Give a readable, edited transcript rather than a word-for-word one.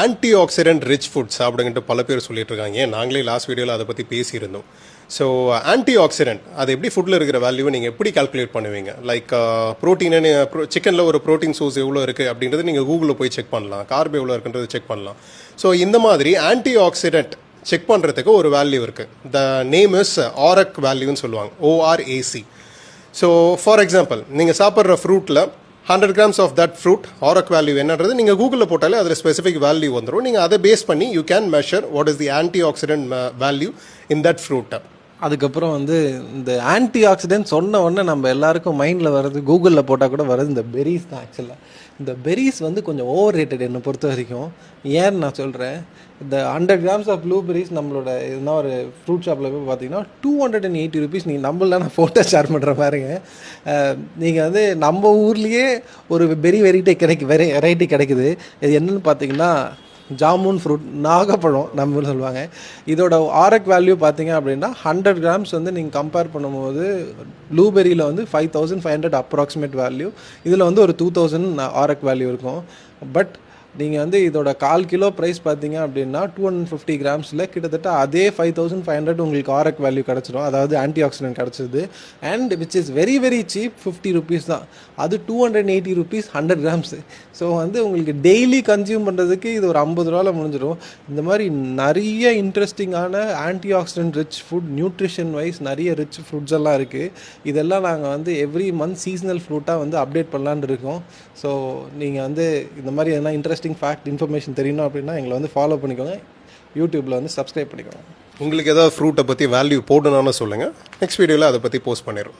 Anti accident rich foods அப்படின்ட்டு பல பேர் சொல்லிட்டு இருக்காங்க. நாங்களே லாஸ்ட் வீடியோவில் அதை பற்றி பேசியிருந்தோம். ஸோ ஆன்டி ஆக்சிடென்ட் அது எப்படி ஃபுட்டில் இருக்கிற வேல்யூவை நீங்கள் எப்படி கால்குலேட் பண்ணுவீங்க? லைக் ப்ரோட்டீனு சிக்கனில் ஒரு ப்ரோட்டீன் சோர்ஸ் எவ்வளோ இருக்குது அப்படின்றது நீங்கள் கூகுளில் போய் செக் பண்ணலாம். கார்பு எவ்வளோ இருக்குன்றது செக் பண்ணலாம். ஸோ இந்த மாதிரி ஆன்டி ஆக்சிடென்ட் செக் பண்ணுறதுக்கு ஒரு வேல்யூ இருக்குது. த நேம் இஸ் ஆரக் வேல்யூன்னு சொல்லுவாங்க, ORAC. ஸோ ஃபார் எக்ஸாம்பிள் நீங்கள் சாப்பிட்ற ஃப்ரூட்டில் 100 grams ஆஃப் தட் ஃப்ரூட் ஆரக் வேல்யூ என்னன்றது நீங்கள் கூகுளில் போட்டாலே அதில் ஸ்பெசிஃபிக் வேல்யூ வந்துடும். நீங்கள் அதை பேஸ் பண்ணி you can measure what is the anti accident value in that fruit. அதுக்கப்புறம் இந்த ஆன்டி ஆக்சிடென்ட் சொன்ன உடனே நம்ம எல்லாருக்கும் மைண்டில் வர்றது, கூகுளில் போட்டால் கூட வர்றது இந்த பெரிஸ் தான். ஆக்சுவலாக இந்த பெரிஸ் கொஞ்சம் ஓவர் ரேட்டட் என்னை பொறுத்த வரைக்கும். ஏன்னு நான் சொல்கிறேன், இந்த 100 grams ஆஃப் ப்ளூபெரிஸ் நம்மளோட எதுனா ஒரு ஃப்ரூட் ஷாப்பில் போய் பார்த்தீங்கன்னா 280 rupees. நீங்கள் நம்மள நான் ஃபோட்டோ ஷேர் பண்ணுற பாருங்க. நீங்கள் நம்ம ஊர்லேயே ஒரு வெரைட்டி கிடைக்குது. இது என்னென்னு பார்த்தீங்கன்னா ஜாமுன் ஃப்ரூட், நாகப்பழம் நம்ம சொல்லுவாங்க. இதோட ஆரக் வேல்யூ பார்த்தீங்க அப்படின்னா 100 grams நீங்கள் கம்பேர் பண்ணும்போது ப்ளூபெரியில் 5500 அப்ராக்சிமேட் வேல்யூ, இதில் ஒரு 2000 ஆரக் வேல்யூ இருக்கும். பட் நீங்கள் இதோட 1/4 கிலோ ப்ரைஸ் பார்த்தீங்க அப்படின்னா 250 grams கிட்டத்தட்ட அதே 5500 உங்களுக்கு ஆரக் வேல்யூ கிடச்சிடும். அதாவது ஆன்டி ஆக்சிடென்ட் கிடச்சிது. And which is very very cheap, 50 rupees தான். அது 280 rupees 100 grams. ஸோ உங்களுக்கு டெய்லி கன்சியூம் பண்ணுறதுக்கு இது ஒரு 50 ரூபாவில் முடிஞ்சிடும். இந்த மாதிரி நிறைய இன்ட்ரெஸ்டிங்கான antioxidant rich food, nutrition wise நிறைய ரிச் ஃபுட்ஸ் எல்லாம் இருக்குது. இதெல்லாம் நாங்கள் எவ்ரி மந்த் சீசனல் ஃப்ரூட்டாக அப்டேட் பண்ணலான்னு இருக்கோம். ஸோ நீங்கள் இந்த மாதிரி எதனா இன்ட்ரெஸ்டிங் ஃபேக்ட் இன்ஃபர்மேஷன் தெரியணும் அப்படின்னா எங்களை ஃபாலோ பண்ணிக்கோங்க. யூடியூப்பில் சப்ஸ்கிரைப் பண்ணிக்கோங்க. உங்களுக்கு ஏதாவது ஃப்ரூட்டை பற்றி வேல்யூ போடணும்னு சொல்லுங்கள். நெக்ஸ்ட் வீடியோவில் அதை பற்றி போஸ்ட் பண்ணிடுறோம்.